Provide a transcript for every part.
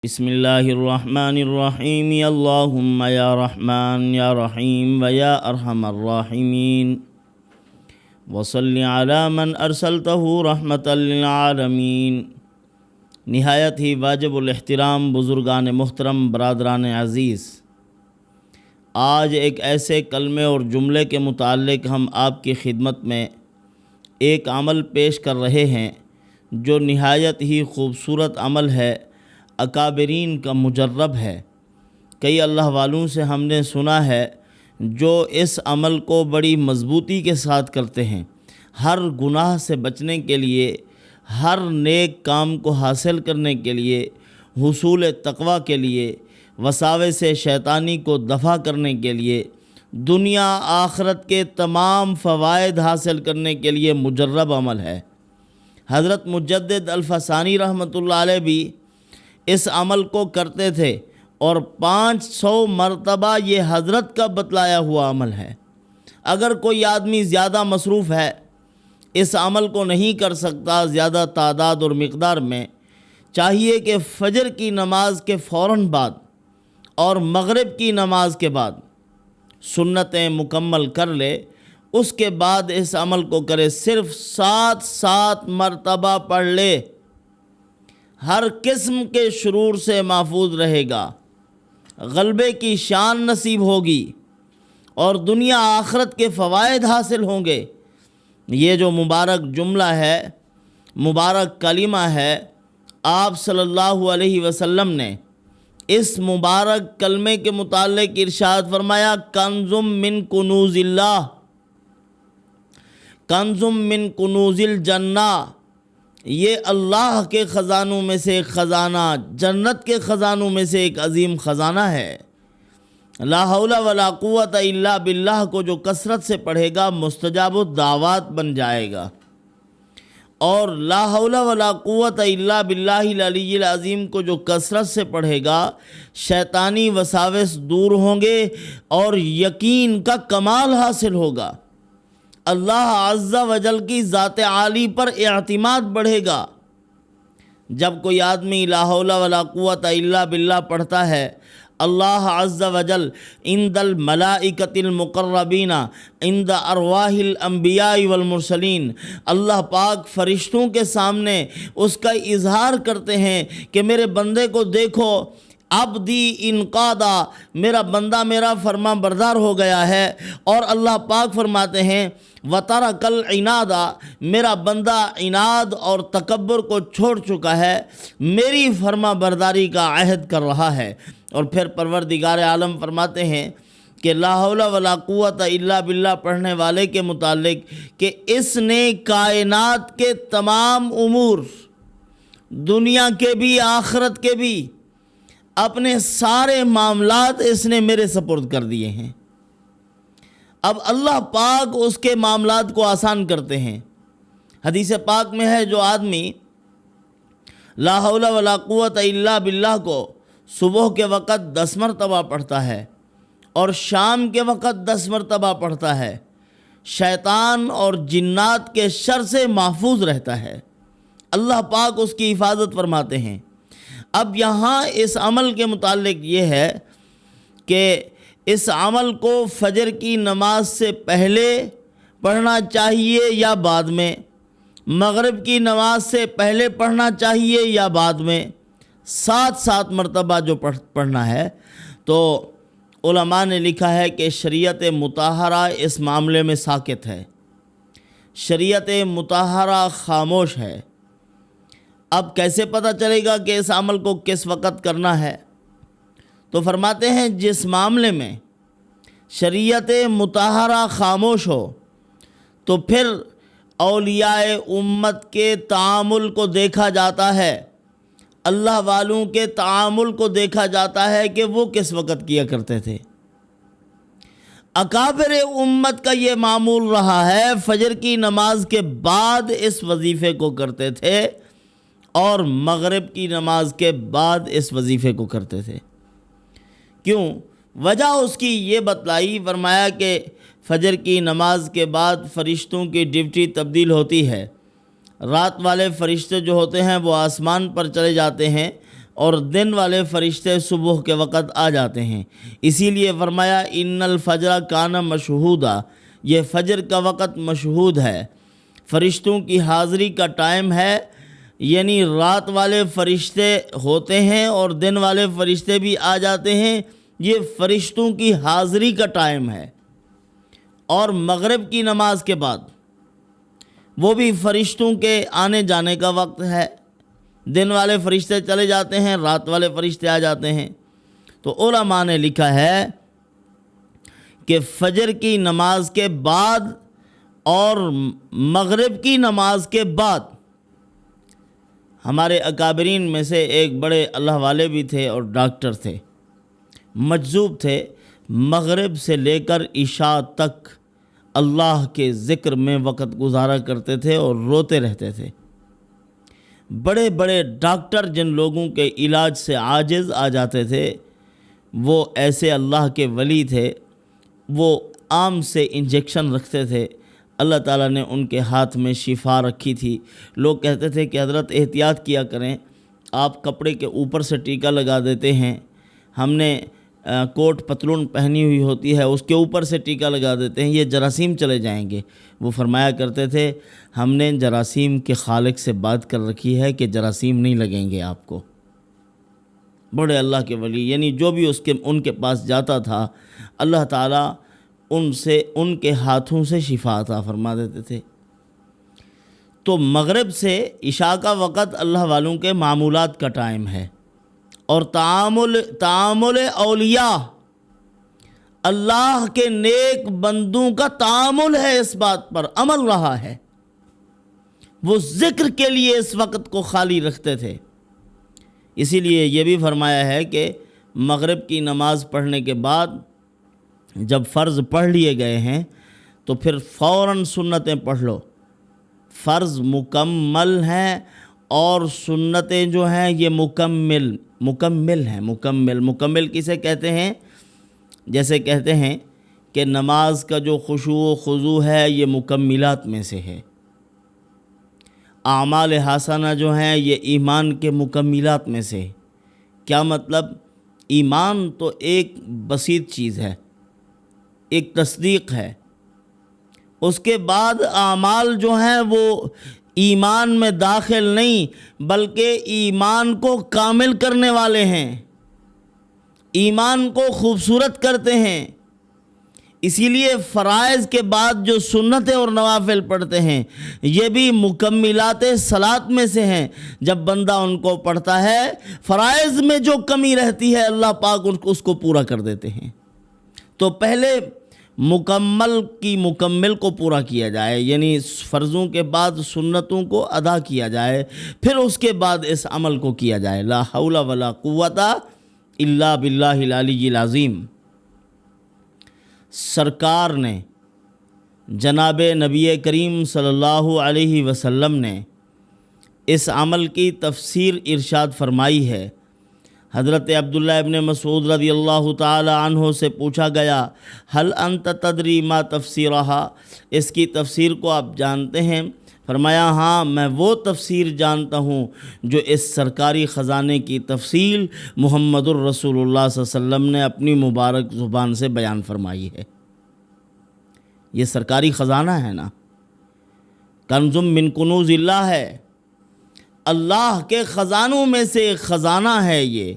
بسم اللہ الرحمن الرحیم اللہم یا رحمن یا رحیم و یا ارحم الراحمین وصلی علی من ارسلتہ رحمتا للعالمین۔ نہایت ہی واجب الاحترام بزرگان محترم، برادران عزیز، آج ایک ایسے کلمے اور جملے کے متعلق ہم آپ کی خدمت میں ایک عمل پیش کر رہے ہیں جو نہایت ہی خوبصورت عمل ہے، اکابرین کا مجرب ہے۔ کئی اللہ والوں سے ہم نے سنا ہے جو اس عمل کو بڑی مضبوطی کے ساتھ کرتے ہیں، ہر گناہ سے بچنے کے لیے، ہر نیک کام کو حاصل کرنے کے لیے، حصول تقوی کے لیے، وساوس شیطانی کو دفع کرنے کے لیے، دنیا آخرت کے تمام فوائد حاصل کرنے کے لیے مجرب عمل ہے۔ حضرت مجدد الفسانی رحمۃ اللہ علیہ بھی اس عمل کو کرتے تھے اور 500 مرتبہ یہ حضرت کا بتلایا ہوا عمل ہے۔ اگر کوئی آدمی زیادہ مصروف ہے، اس عمل کو نہیں کر سکتا زیادہ تعداد اور مقدار میں، چاہیے کہ فجر کی نماز کے فوراً بعد اور مغرب کی نماز کے بعد سنتیں مکمل کر لے، اس کے بعد اس عمل کو کرے، صرف 7 مرتبہ پڑھ لے، ہر قسم کے شرور سے محفوظ رہے گا، غلبے کی شان نصیب ہوگی اور دنیا آخرت کے فوائد حاصل ہوں گے۔ یہ جو مبارک جملہ ہے، مبارک کلمہ ہے، آپ صلی اللہ علیہ وسلم نے اس مبارک کلمے کے متعلق ارشاد فرمایا، کنزم من کنوز اللہ، کنزم من کنوز الجنہ، یہ اللہ کے خزانوں میں سے ایک خزانہ، جنت کے خزانوں میں سے ایک عظیم خزانہ ہے۔ لا حول ولا قوت الا باللہ کو جو کثرت سے پڑھے گا مستجاب الدعوات بن جائے گا، اور لا حول ولا قوت الا باللہ العلی العظیم کو جو کثرت سے پڑھے گا شیطانی وساوس دور ہوں گے اور یقین کا کمال حاصل ہوگا، اللہ عز و جل کی ذات عالی پر اعتماد بڑھے گا۔ جب کوئی آدمی لا حول ولا قوت الا باللہ پڑھتا ہے، اللہ عز و جل عند الملائکۃ المقربین عند ارواح الانبیاء والمرسلین، اللہ پاک فرشتوں کے سامنے اس کا اظہار کرتے ہیں کہ میرے بندے کو دیکھو، عبدی انقادا، میرا بندہ میرا فرما بردار ہو گیا ہے، اور اللہ پاک فرماتے ہیں وَتَرَكَ الْعِنَادَ، میرا بندہ عناد اور تکبر کو چھوڑ چکا ہے، میری فرما برداری کا عہد کر رہا ہے۔ اور پھر پروردگار عالم فرماتے ہیں کہ لا حول ولا قوت الا باللہ پڑھنے والے کے متعلق کہ اس نے کائنات کے تمام امور، دنیا کے بھی آخرت کے بھی، اپنے سارے معاملات اس نے میرے سپرد کر دیے ہیں۔ اب اللہ پاک اس کے معاملات کو آسان کرتے ہیں۔ حدیث پاک میں ہے جو آدمی لا حول ولا قوت الا باللہ کو صبح کے وقت 10 مرتبہ پڑھتا ہے اور شام کے وقت 10 مرتبہ پڑھتا ہے، شیطان اور جنات کے شر سے محفوظ رہتا ہے، اللہ پاک اس کی حفاظت فرماتے ہیں۔ اب یہاں اس عمل کے متعلق یہ ہے کہ اس عمل کو فجر کی نماز سے پہلے پڑھنا چاہیے یا بعد میں، مغرب کی نماز سے پہلے پڑھنا چاہیے یا بعد میں، 7 مرتبہ جو پڑھنا ہے۔ تو علماء نے لکھا ہے کہ شریعت مطہرہ اس معاملے میں ساکت ہے، شریعت مطہرہ خاموش ہے۔ اب کیسے پتہ چلے گا کہ اس عمل کو کس وقت کرنا ہے؟ تو فرماتے ہیں جس معاملے میں شریعت مطہرہ خاموش ہو تو پھر اولیاء امت کے تعامل کو دیکھا جاتا ہے، اللہ والوں کے تعامل کو دیکھا جاتا ہے کہ وہ کس وقت کیا کرتے تھے۔ اکابر امت کا یہ معمول رہا ہے، فجر کی نماز کے بعد اس وظیفے کو کرتے تھے اور مغرب کی نماز کے بعد اس وظیفے کو کرتے تھے۔ کیوں؟ وجہ اس کی یہ بتلائی، فرمایا کہ فجر کی نماز کے بعد فرشتوں کی ڈیوٹی تبدیل ہوتی ہے، رات والے فرشتے جو ہوتے ہیں وہ آسمان پر چلے جاتے ہیں اور دن والے فرشتے صبح کے وقت آ جاتے ہیں۔ اسی لیے فرمایا ان الفجر کان مشہودا، یہ فجر کا وقت مشہود ہے، فرشتوں کی حاضری کا ٹائم ہے، یعنی رات والے فرشتے ہوتے ہیں اور دن والے فرشتے بھی آ جاتے ہیں، یہ فرشتوں کی حاضری کا ٹائم ہے۔ اور مغرب کی نماز کے بعد وہ بھی فرشتوں کے آنے جانے کا وقت ہے، دن والے فرشتے چلے جاتے ہیں، رات والے فرشتے آ جاتے ہیں۔ تو علماء نے لکھا ہے کہ فجر کی نماز کے بعد اور مغرب کی نماز کے بعد، ہمارے اکابرین میں سے ایک بڑے اللہ والے بھی تھے اور ڈاکٹر تھے، مجذوب تھے، مغرب سے لے کر عشاء تک اللہ کے ذکر میں وقت گزارا کرتے تھے اور روتے رہتے تھے۔ بڑے بڑے ڈاکٹر جن لوگوں کے علاج سے عاجز آ جاتے تھے، وہ ایسے اللہ کے ولی تھے، وہ آم سے انجیکشن رکھتے تھے، اللہ تعالیٰ نے ان کے ہاتھ میں شفا رکھی تھی۔ لوگ کہتے تھے کہ حضرت احتیاط کیا کریں، آپ کپڑے کے اوپر سے ٹیکا لگا دیتے ہیں، ہم نے کوٹ پتلون پہنی ہوئی ہوتی ہے اس کے اوپر سے ٹیکا لگا دیتے ہیں، یہ جراثیم چلے جائیں گے۔ وہ فرمایا کرتے تھے ہم نے جراثیم کے خالق سے بات کر رکھی ہے کہ جراثیم نہیں لگیں گے آپ کو۔ بڑے اللہ کے ولی، یعنی جو بھی ان کے پاس جاتا تھا اللہ تعالیٰ ان کے ہاتھوں سے شفا عطا فرما دیتے تھے۔ تو مغرب سے عشاء کا وقت اللہ والوں کے معمولات کا ٹائم ہے، اور تعامل اولیاء، اللہ کے نیک بندوں کا تعامل ہے، اس بات پر عمل رہا ہے، وہ ذکر کے لیے اس وقت کو خالی رکھتے تھے۔ اسی لیے یہ بھی فرمایا ہے کہ مغرب کی نماز پڑھنے کے بعد جب فرض پڑھ لیے گئے ہیں تو پھر فوراً سنتیں پڑھ لو۔ فرض مکمل ہیں اور سنتیں جو ہیں یہ مکمل ہیں۔ مکمل کسے کہتے ہیں؟ جیسے کہتے ہیں کہ نماز کا جو خشوع و خضوع ہے یہ مکملات میں سے ہے، اعمال حسنہ جو ہیں یہ ایمان کے مکملات میں سے۔ کیا مطلب؟ ایمان تو ایک بسیط چیز ہے، ایک تصدیق ہے، اس کے بعد اعمال جو ہیں وہ ایمان میں داخل نہیں بلکہ ایمان کو کامل کرنے والے ہیں، ایمان کو خوبصورت کرتے ہیں۔ اسی لیے فرائض کے بعد جو سنتیں اور نوافل پڑھتے ہیں یہ بھی مکملات صلاۃ میں سے ہیں۔ جب بندہ ان کو پڑھتا ہے فرائض میں جو کمی رہتی ہے اللہ پاک اس کو پورا کر دیتے ہیں۔ تو پہلے مکمل کو پورا کیا جائے، یعنی فرضوں کے بعد سنتوں کو ادا کیا جائے، پھر اس کے بعد اس عمل کو کیا جائے۔ لا حول ولا قوت الا باللہ العلی العظیم۔ سرکار نے، جناب نبی کریم صلی اللہ علیہ وسلم نے اس عمل کی تفسیر ارشاد فرمائی ہے۔ حضرت عبداللہ ابن مسعود رضی اللہ تعالی عنہ سے پوچھا گیا هل انت تدری ما تفسیرہا، اس کی تفسیر کو آپ جانتے ہیں؟ فرمایا ہاں میں وہ تفسیر جانتا ہوں جو اس سرکاری خزانے کی تفصیل محمد الرسول اللہ صلی اللہ علیہ وسلم نے اپنی مبارک زبان سے بیان فرمائی ہے۔ یہ سرکاری خزانہ ہے نا، کنز من کنوز اللہ ہے، اللہ کے خزانوں میں سے ایک خزانہ ہے، یہ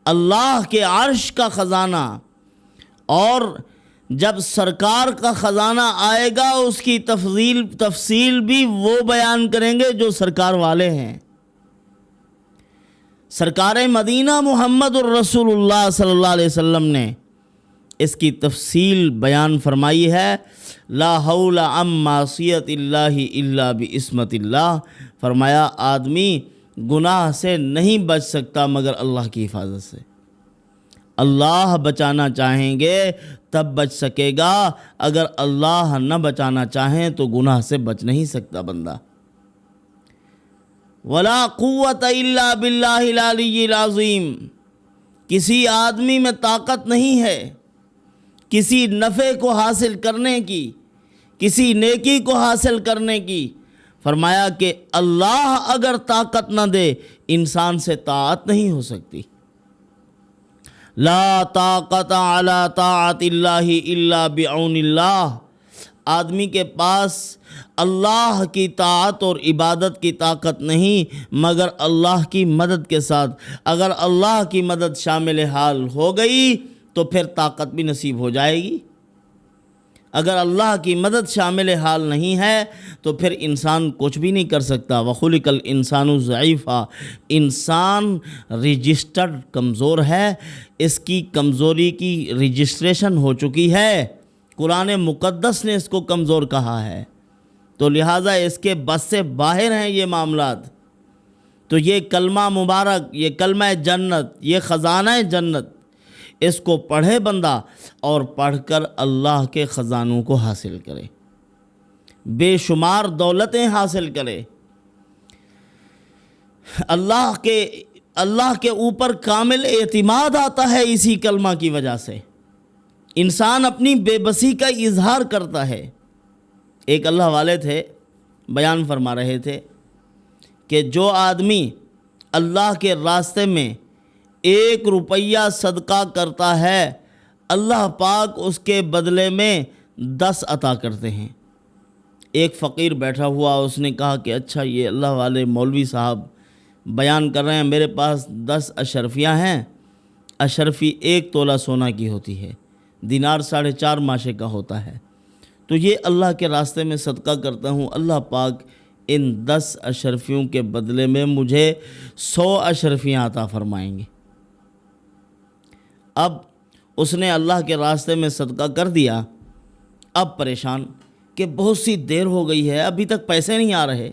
اللہ کے عرش کا خزانہ۔ اور جب سرکار کا خزانہ آئے گا اس کی تفصیل بھی وہ بیان کریں گے جو سرکار والے ہیں۔ سرکار مدینہ محمد الرسول اللہ صلی اللہ علیہ وسلم نے اس کی تفصیل بیان فرمائی ہے۔ لا حول عن معصیت اللہ الا بعصمت اللہ، فرمایا آدمی گناہ سے نہیں بچ سکتا مگر اللہ کی حفاظت سے۔ اللہ بچانا چاہیں گے تب بچ سکے گا، اگر اللہ نہ بچانا چاہیں تو گناہ سے بچ نہیں سکتا بندہ۔ ولا قوت الا باللہ العلی العظیم، کسی آدمی میں طاقت نہیں ہے کسی نفع کو حاصل کرنے کی، کسی نیکی کو حاصل کرنے کی۔ فرمایا کہ اللہ اگر طاقت نہ دے انسان سے طاعت نہیں ہو سکتی۔ لا طاقت علی طاعت اللہ الا بعون اللہ، آدمی کے پاس اللہ کی طاعت اور عبادت کی طاقت نہیں مگر اللہ کی مدد کے ساتھ۔ اگر اللہ کی مدد شامل حال ہو گئی تو پھر طاقت بھی نصیب ہو جائے گی، اگر اللہ کی مدد شامل حال نہیں ہے تو پھر انسان کچھ بھی نہیں کر سکتا۔ وَخُلِقَ الْإِنسَانُ ضَعِيفًا، انسان رجسٹرڈ کمزور ہے، اس کی کمزوری کی رجسٹریشن ہو چکی ہے، قرآن مقدس نے اس کو کمزور کہا ہے، تو لہٰذا اس کے بس سے باہر ہیں یہ معاملات۔ تو یہ کلمہ مبارک، یہ کلمہ جنت، یہ خزانہ جنت، اس کو پڑھے بندہ اور پڑھ کر اللہ کے خزانوں کو حاصل کرے، بے شمار دولتیں حاصل کرے، اللہ کے اوپر کامل اعتماد آتا ہے اسی کلمہ کی وجہ سے، انسان اپنی بے بسی کا اظہار کرتا ہے۔ ایک اللہ والے تھے، بیان فرما رہے تھے کہ جو آدمی اللہ کے راستے میں 1 روپیہ صدقہ کرتا ہے اللہ پاک اس کے بدلے میں 10 عطا کرتے ہیں۔ ایک فقیر بیٹھا ہوا، اس نے کہا کہ اچھا یہ اللہ والے مولوی صاحب بیان کر رہے ہیں، میرے پاس 10 اشرفیاں ہیں، اشرفی 1 تولہ سونا کی ہوتی ہے، دینار 4.5 ماشے کا ہوتا ہے، تو یہ اللہ کے راستے میں صدقہ کرتا ہوں، اللہ پاک ان 10 اشرفیوں کے بدلے میں مجھے 100 اشرفیاں عطا فرمائیں گے۔ اب اس نے اللہ کے راستے میں صدقہ کر دیا، اب پریشان کہ بہت سی دیر ہو گئی ہے، ابھی تک پیسے نہیں آ رہے،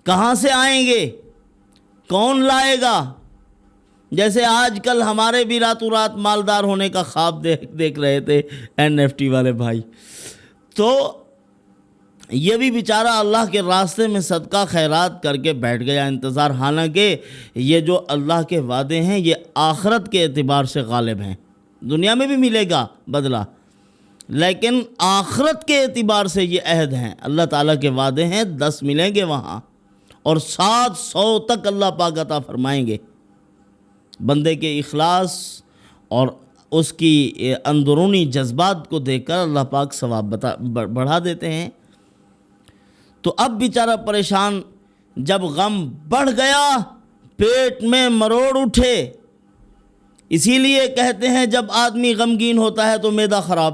کہاں سے آئیں گے، کون لائے گا؟ جیسے آج کل ہمارے بھی راتوں رات مالدار ہونے کا خواب دیکھ رہے تھے NFT والے بھائی، تو یہ بھی بیچارہ اللہ کے راستے میں صدقہ خیرات کر کے بیٹھ گیا انتظار، حالانکہ یہ جو اللہ کے وعدے ہیں یہ آخرت کے اعتبار سے غالب ہیں، دنیا میں بھی ملے گا بدلہ، لیکن آخرت کے اعتبار سے یہ عہد ہیں، اللہ تعالیٰ کے وعدے ہیں، 10 ملیں گے وہاں اور 700 تک اللہ پاک عطا فرمائیں گے۔ بندے کے اخلاص اور اس کی اندرونی جذبات کو دیکھ کر اللہ پاک ثواب بڑھا دیتے ہیں۔ تو اب بیچارہ پریشان، جب غم بڑھ گیا پیٹ میں مروڑ اٹھے، اسی لیے کہتے ہیں جب آدمی غمگین ہوتا ہے تو معدہ خراب۔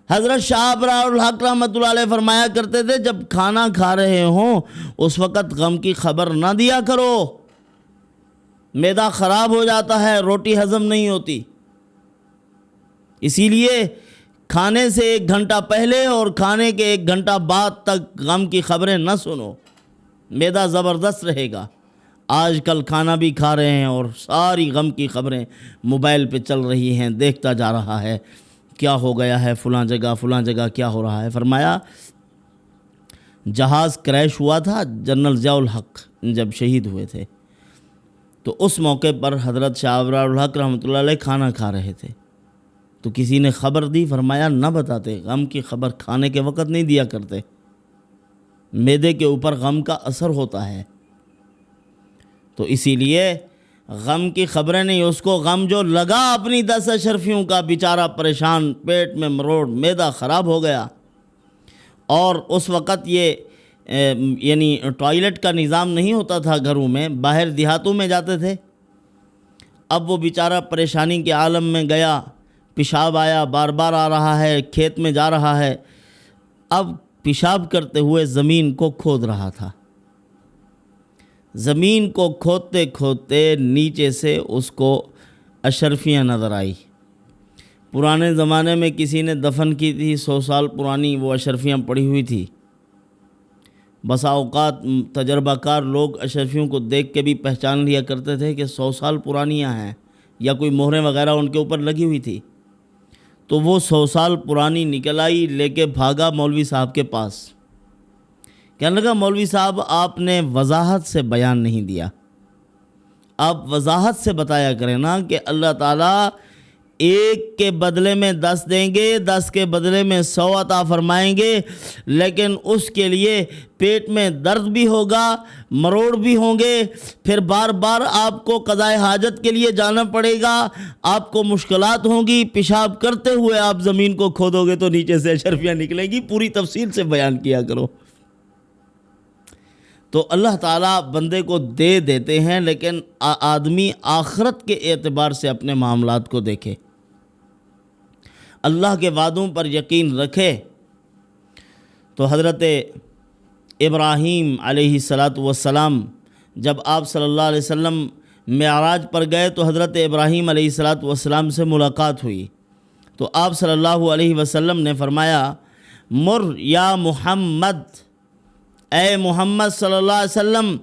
حضرت شاہ ابرار الحق رحمۃ اللہ علیہ فرمایا کرتے تھے جب کھانا کھا رہے ہوں اس وقت غم کی خبر نہ دیا کرو، معدہ خراب ہو جاتا ہے، روٹی ہضم نہیں ہوتی۔ اسی لیے کھانے سے 1 گھنٹہ پہلے اور کھانے کے 1 گھنٹہ بعد تک غم کی خبریں نہ سنو، معدہ زبردست رہے گا۔ آج کل کھانا بھی کھا رہے ہیں اور ساری غم کی خبریں موبائل پہ چل رہی ہیں، دیکھتا جا رہا ہے کیا ہو گیا ہے فلاں جگہ کیا ہو رہا ہے۔ فرمایا جہاز کریش ہوا تھا، جنرل ضیاء الحق جب شہید ہوئے تھے، تو اس موقع پر حضرت شاہ ابرار الحق رحمۃ اللہ علیہ کھانا کھا رہے تھے، تو کسی نے خبر دی، فرمایا نہ بتاتے، غم کی خبر کھانے کے وقت نہیں دیا کرتے، معدے کے اوپر غم کا اثر ہوتا ہے، تو اسی لیے غم کی خبریں نہیں، اس کو غم جو لگا اپنی 10 اشرفیوں کا، بیچارہ پریشان، پیٹ میں مروڑ، معدہ خراب ہو گیا، اور اس وقت یہ یعنی ٹوائلٹ کا نظام نہیں ہوتا تھا گھروں میں، باہر دیہاتوں میں جاتے تھے۔ اب وہ بیچارہ پریشانی کے عالم میں گیا، پیشاب آیا، بار بار آ رہا ہے، کھیت میں جا رہا ہے، اب پیشاب کرتے ہوئے زمین کو کھود رہا تھا، زمین کو کھودتے کھودتے نیچے سے اس کو اشرفیاں نظر آئی۔ پرانے زمانے میں کسی نے دفن کی تھی، 100 سال پرانی وہ اشرفیاں پڑی ہوئی تھی، بسا اوقات تجربہ کار لوگ اشرفیوں کو دیکھ کے بھی پہچان لیا کرتے تھے کہ 100 سال پرانیاں ہیں، یا کوئی مہریں وغیرہ ان کے اوپر لگی ہوئی تھی، تو وہ 100 سال پرانی نکل آئی، لے کے بھاگا مولوی صاحب کے پاس، کہنے لگا مولوی صاحب آپ نے وضاحت سے بیان نہیں دیا، آپ وضاحت سے بتایا کریں نا کہ اللہ تعالیٰ ایک کے بدلے میں 10 دیں گے، 10 کے بدلے میں 100 عطا فرمائیں گے، لیکن اس کے لیے پیٹ میں درد بھی ہوگا، مروڑ بھی ہوں گے، پھر بار بار آپ کو قضائے حاجت کے لیے جانا پڑے گا، آپ کو مشکلات ہوں گی، پیشاب کرتے ہوئے آپ زمین کو کھودو گے تو نیچے سے اشرفیاں نکلیں گی، پوری تفصیل سے بیان کیا کرو۔ تو اللہ تعالیٰ بندے کو دے دیتے ہیں، لیکن آدمی آخرت کے اعتبار سے اپنے معاملات کو دیکھے، اللہ کے وعدوں پر یقین رکھے۔ تو حضرت ابراہیم علیہ السلام جب آپ صلی اللہ علیہ وسلم معراج پر گئے تو حضرت ابراہیم علیہ السلام سے ملاقات ہوئی، تو آپ صلی اللہ علیہ وسلم نے فرمایا مر یا محمد، اے محمد صلی اللہ علیہ وسلم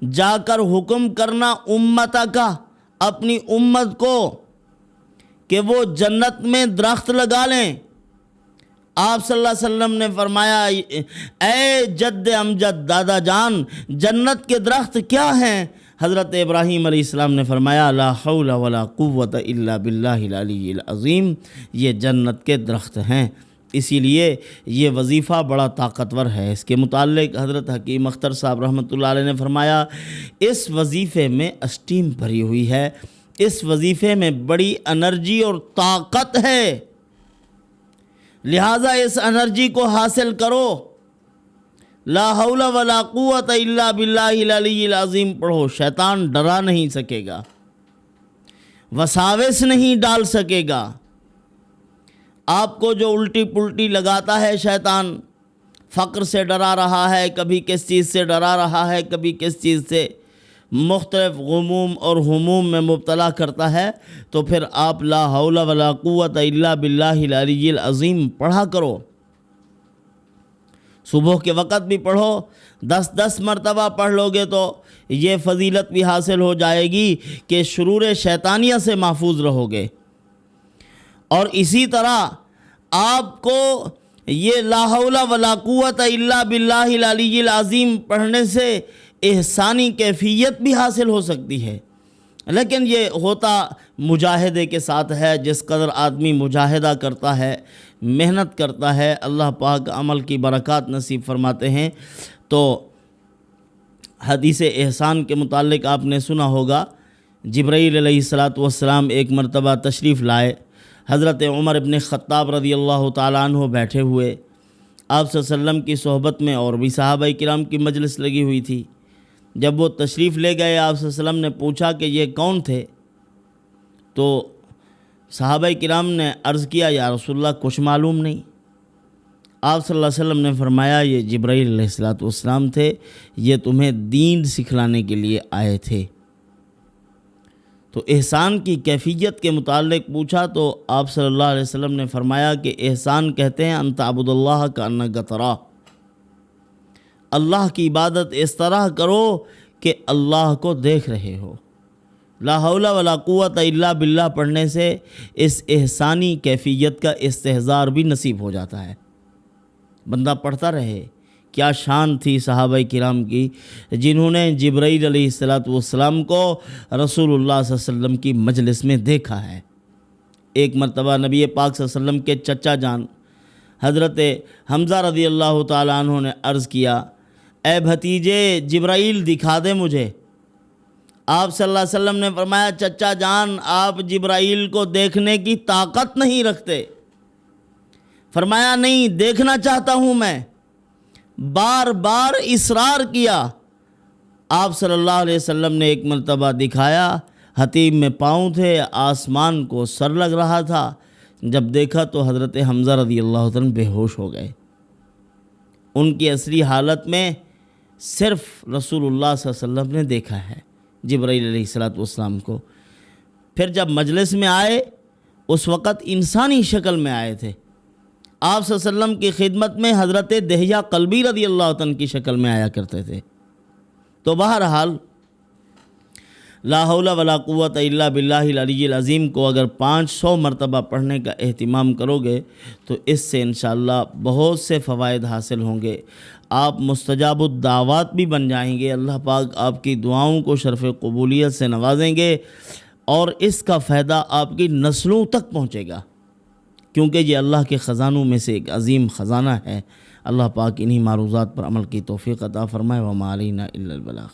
جا کر حکم کرنا امتا کا، اپنی امت کو، کہ وہ جنت میں درخت لگا لیں۔ آپ صلی اللہ علیہ وسلم نے فرمایا اے جد امجد دادا جان، جنت کے درخت کیا ہیں؟ حضرت ابراہیم علیہ السلام نے فرمایا لا حول ولا قوت الا باللہ العلی العظیم، یہ جنت کے درخت ہیں۔ اسی لیے یہ وظیفہ بڑا طاقتور ہے۔ اس کے متعلق حضرت حکیم اختر صاحب رحمۃ اللہ علیہ نے فرمایا اس وظیفے میں اسٹیم بھری ہوئی ہے، اس وظیفے میں بڑی انرجی اور طاقت ہے، لہٰذا اس انرجی کو حاصل کرو۔ لا حول ولا قوت الا باللہ العلی العظیم پڑھو، شیطان ڈرا نہیں سکے گا، وساوس نہیں ڈال سکے گا۔ آپ کو جو الٹی پلٹی لگاتا ہے شیطان، فقر سے ڈرا رہا ہے، کبھی کس چیز سے ڈرا رہا ہے، کبھی کس چیز سے، مختلف غموم اور ہموم میں مبتلا کرتا ہے، تو پھر آپ لا حول ولا قوت الا باللہ العلی العظیم پڑھا کرو۔ صبح کے وقت بھی پڑھو، 10 مرتبہ پڑھ لو گے تو یہ فضیلت بھی حاصل ہو جائے گی کہ شرور شیطانیہ سے محفوظ رہو گے۔ اور اسی طرح آپ کو یہ لا حول ولا قوت الا باللہ العلی العظیم پڑھنے سے احسانی کیفیت بھی حاصل ہو سکتی ہے، لیکن یہ ہوتا مجاہدے کے ساتھ ہے۔ جس قدر آدمی مجاہدہ کرتا ہے، محنت کرتا ہے، اللہ پاک عمل کی برکات نصیب فرماتے ہیں۔ تو حدیث احسان کے متعلق آپ نے سنا ہوگا، جبرائیل علیہ السلام ایک مرتبہ تشریف لائے، حضرت عمر ابن خطاب رضی اللہ تعالیٰ عنہ بیٹھے ہوئے، آپ صلی اللہ علیہ وسلم کی صحبت میں اور بھی صحابہ کرام کی مجلس لگی ہوئی تھی۔ جب وہ تشریف لے گئے، آپ صلی اللہ علیہ وسلم نے پوچھا کہ یہ کون تھے؟ تو صحابہ کرام نے عرض کیا یا رسول اللہ کچھ معلوم نہیں۔ آپ صلی اللہ علیہ وسلم نے فرمایا یہ جبرائیل علیہ السلام تھے، یہ تمہیں دین سکھلانے کے لیے آئے تھے۔ تو احسان کی کیفیت کے متعلق پوچھا تو آپ صلی اللہ علیہ وسلم نے فرمایا کہ احسان کہتے ہیں ان تعبد اللہ کأنک تراہ، اللہ کی عبادت اس طرح کرو کہ اللہ کو دیکھ رہے ہو۔ لا حول ولا قوت الا باللہ پڑھنے سے اس احسانی کیفیت کا استحضار بھی نصیب ہو جاتا ہے، بندہ پڑھتا رہے۔ کیا شان تھی صحابہ کرام کی جنہوں نے جبرائیل علیہ السلام کو رسول اللہ صلی اللہ علیہ وسلم کی مجلس میں دیکھا ہے۔ ایک مرتبہ نبی پاک صلی اللہ علیہ وسلم کے چچا جان حضرت حمزہ رضی اللہ تعالیٰ عنہ نے عرض کیا اے بھتیجے جبرائیل دکھا دے مجھے۔ آپ صلی اللہ علیہ وسلم نے فرمایا چچا جان آپ جبرائیل کو دیکھنے کی طاقت نہیں رکھتے۔ فرمایا نہیں دیکھنا چاہتا ہوں میں، بار بار اصرار کیا۔ آپ صلی اللہ علیہ وسلم نے ایک مرتبہ دکھایا، حتیم میں پاؤں تھے، آسمان کو سر لگ رہا تھا۔ جب دیکھا تو حضرت حمزہ رضی اللہ عنہ بے ہوش ہو گئے۔ ان کی اصلی حالت میں صرف رسول اللہ صلی اللہ علیہ وسلم نے دیکھا ہے جبرائیل علیہ السلام کو۔ پھر جب مجلس میں آئے اس وقت انسانی شکل میں آئے تھے۔ آپ صلی اللہ علیہ وسلم کی خدمت میں حضرت دہیہ قلبی رضی اللہ عنہ کی شکل میں آیا کرتے تھے۔ تو بہرحال لا حول ولا قوت الا باللہ العلی العظیم کو اگر 500 مرتبہ پڑھنے کا اہتمام کرو گے تو اس سے انشاءاللہ بہت سے فوائد حاصل ہوں گے۔ آپ مستجاب الدعوات بھی بن جائیں گے، اللہ پاک آپ کی دعاؤں کو شرف قبولیت سے نوازیں گے اور اس کا فائدہ آپ کی نسلوں تک پہنچے گا، کیونکہ یہ اللہ کے خزانوں میں سے ایک عظیم خزانہ ہے۔ اللہ پاک انہی معروضات پر عمل کی توفیق عطا فرمائے۔ وما علینا الا البلاغ۔